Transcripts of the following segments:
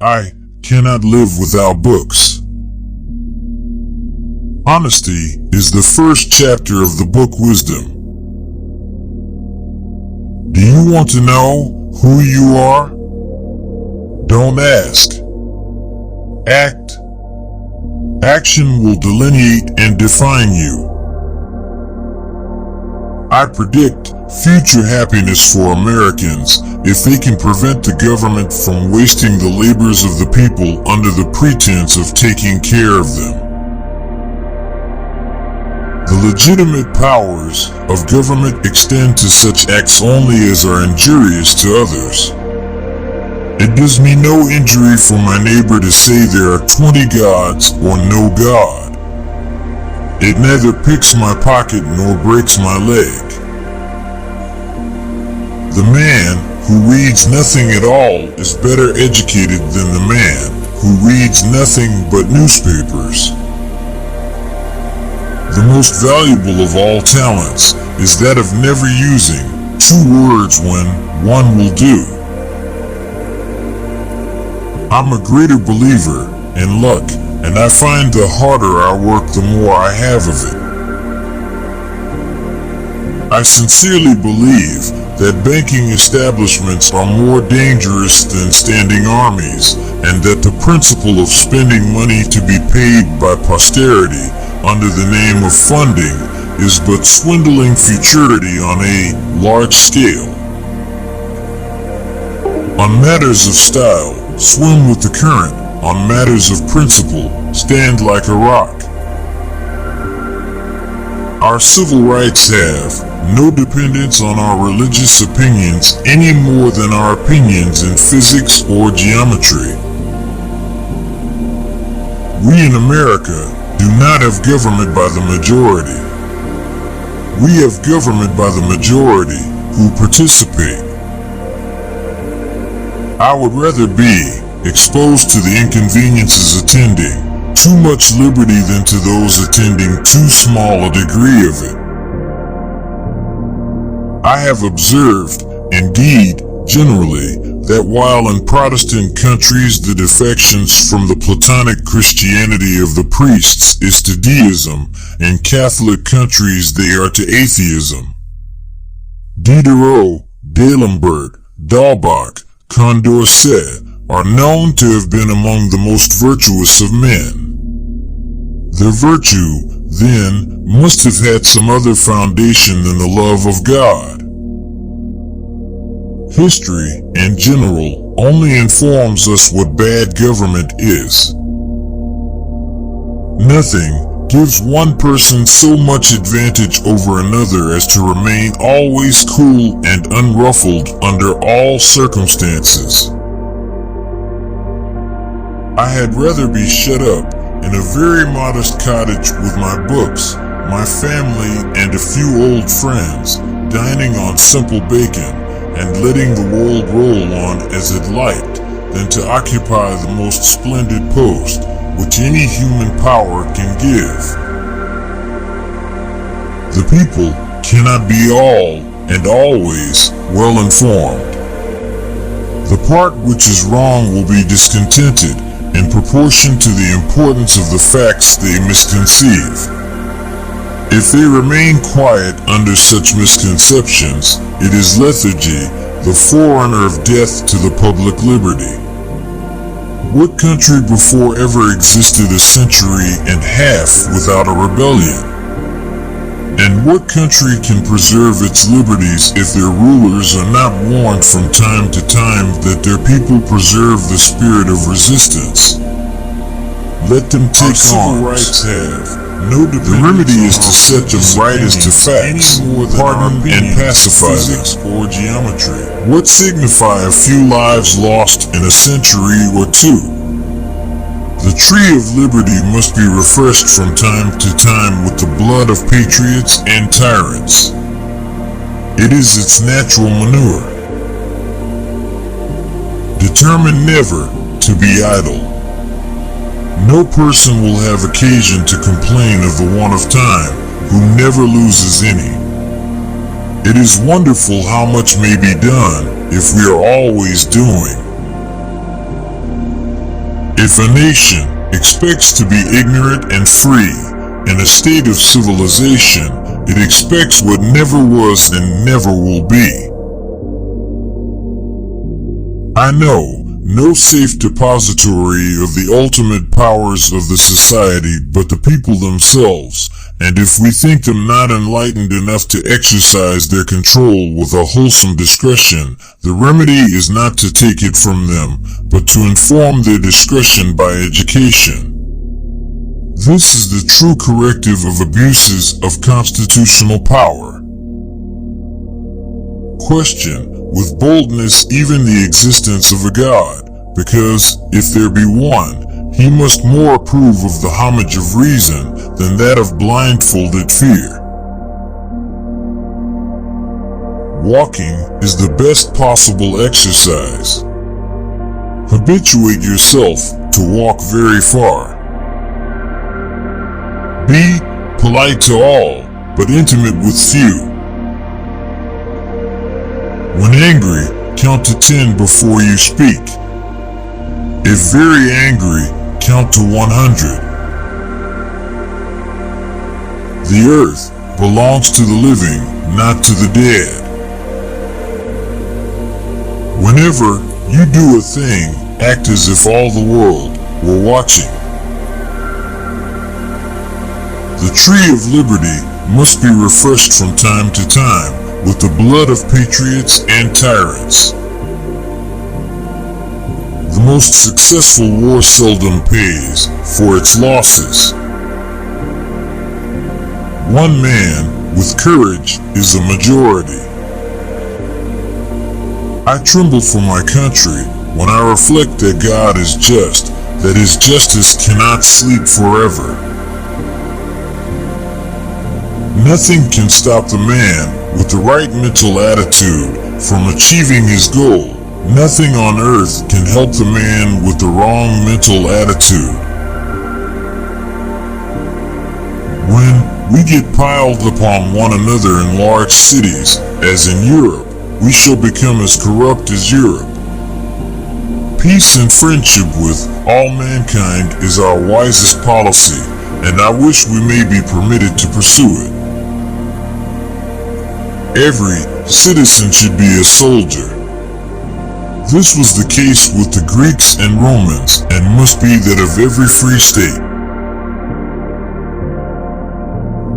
I cannot live without books. Honesty is the first chapter of the book Wisdom. Do you want to know who you are? Don't ask. Act. Action will delineate and define you. I predict future happiness for Americans if they can prevent the government from wasting the labors of the people under the pretense of taking care of them. The legitimate powers of government extend to such acts only as are injurious to others. It does me no injury for my neighbor to say there are 20 gods or no God. It neither picks my pocket nor breaks my leg. The man who reads nothing at all is better educated than the man who reads nothing but newspapers. The most valuable of all talents is that of never using two words when one will do. I'm a greater believer in luck, and I find the harder I work, the more I have of it. I sincerely believe that banking establishments are more dangerous than standing armies, and that the principle of spending money to be paid by posterity under the name of funding is but swindling futurity on a large scale. On matters of style, swim with the current. On matters of principle, stand like a rock. Our civil rights have no dependence on our religious opinions any more than our opinions in physics or geometry. We in America do not have government by the majority. We have government by the majority who participate. I would rather be exposed to the inconveniences attending too much liberty than to those attending too small a degree of it. I have observed, indeed, generally, that while in Protestant countries the defections from the Platonic Christianity of the priests is to deism, in Catholic countries they are to atheism. Diderot, D'Alembert, D'Albach, Condorcet are known to have been among the most virtuous of men. Their virtue, then, must have had some other foundation than the love of God. History, in general, only informs us what bad government is. Nothing gives one person so much advantage over another as to remain always cool and unruffled under all circumstances. I had rather be shut up in a very modest cottage with my books, my family, and a few old friends, dining on simple bacon and letting the world roll on as it liked, than to occupy the most splendid post which any human power can give. The people cannot be all and always well informed. The part which is wrong will be discontented in proportion to the importance of the facts they misconceive. If they remain quiet under such misconceptions, it is lethargy, the forerunner of death to the public liberty. What country before ever existed a century and a half without a rebellion? And what country can preserve its liberties if their rulers are not warned from time to time that their people preserve the spirit of resistance? Let them take arms. Rights have no dependence. The remedy is to set them right as to facts, pardon and pacify them. Or geometry. What signify a few lives lost in a century or two? The tree of liberty must be refreshed from time to time with the blood of patriots and tyrants. It is its natural manure. Determine never to be idle. No person will have occasion to complain of the want of time who never loses any. It is wonderful how much may be done if we are always doing. If a nation expects to be ignorant and free in a state of civilization, it expects what never was and never will be. I know no safe depository of the ultimate powers of the society but the people themselves, and if we think them not enlightened enough to exercise their control with a wholesome discretion, the remedy is not to take it from them, but to inform their discretion by education. This is the true corrective of abuses of constitutional power. Question with boldness even the existence of a God, because, if there be one, he must more approve of the homage of reason than that of blindfolded fear. Walking is the best possible exercise. Habituate yourself to walk very far. Be polite to all, but intimate with few. When angry, count to 10 before you speak. If very angry, count to 100. The earth belongs to the living, not to the dead. Whenever you do a thing, act as if all the world were watching. The tree of liberty must be refreshed from time to time with the blood of patriots and tyrants. The most successful war seldom pays for its losses. One man with courage is a majority. I tremble for my country when I reflect that God is just, that his justice cannot sleep forever. Nothing can stop the man with the right mental attitude from achieving his goal. Nothing on earth can help the man with the wrong mental attitude. When we get piled upon one another in large cities, as in Europe, we shall become as corrupt as Europe. Peace and friendship with all mankind is our wisest policy, and I wish we may be permitted to pursue it. Every citizen should be a soldier. This was the case with the Greeks and Romans, and must be that of every free state.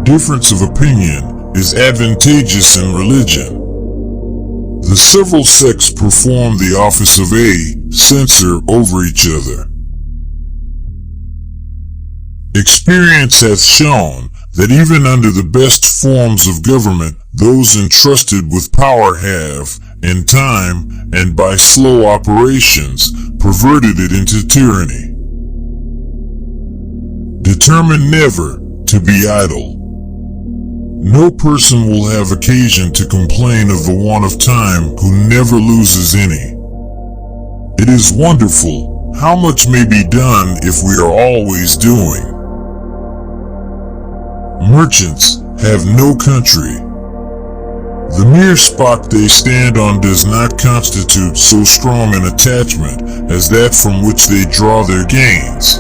Difference of opinion is advantageous in religion. The several sects perform the office of a censor over each other. Experience hath shown that even under the best forms of government, those entrusted with power have, in time and by slow operations, perverted it into tyranny. Determine never to be idle. No person will have occasion to complain of the want of time who never loses any. It is wonderful how much may be done if we are always doing. Merchants have no country. The mere spot they stand on does not constitute so strong an attachment as that from which they draw their gains.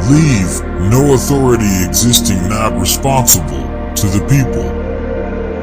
Leave no authority existing not responsible to the people.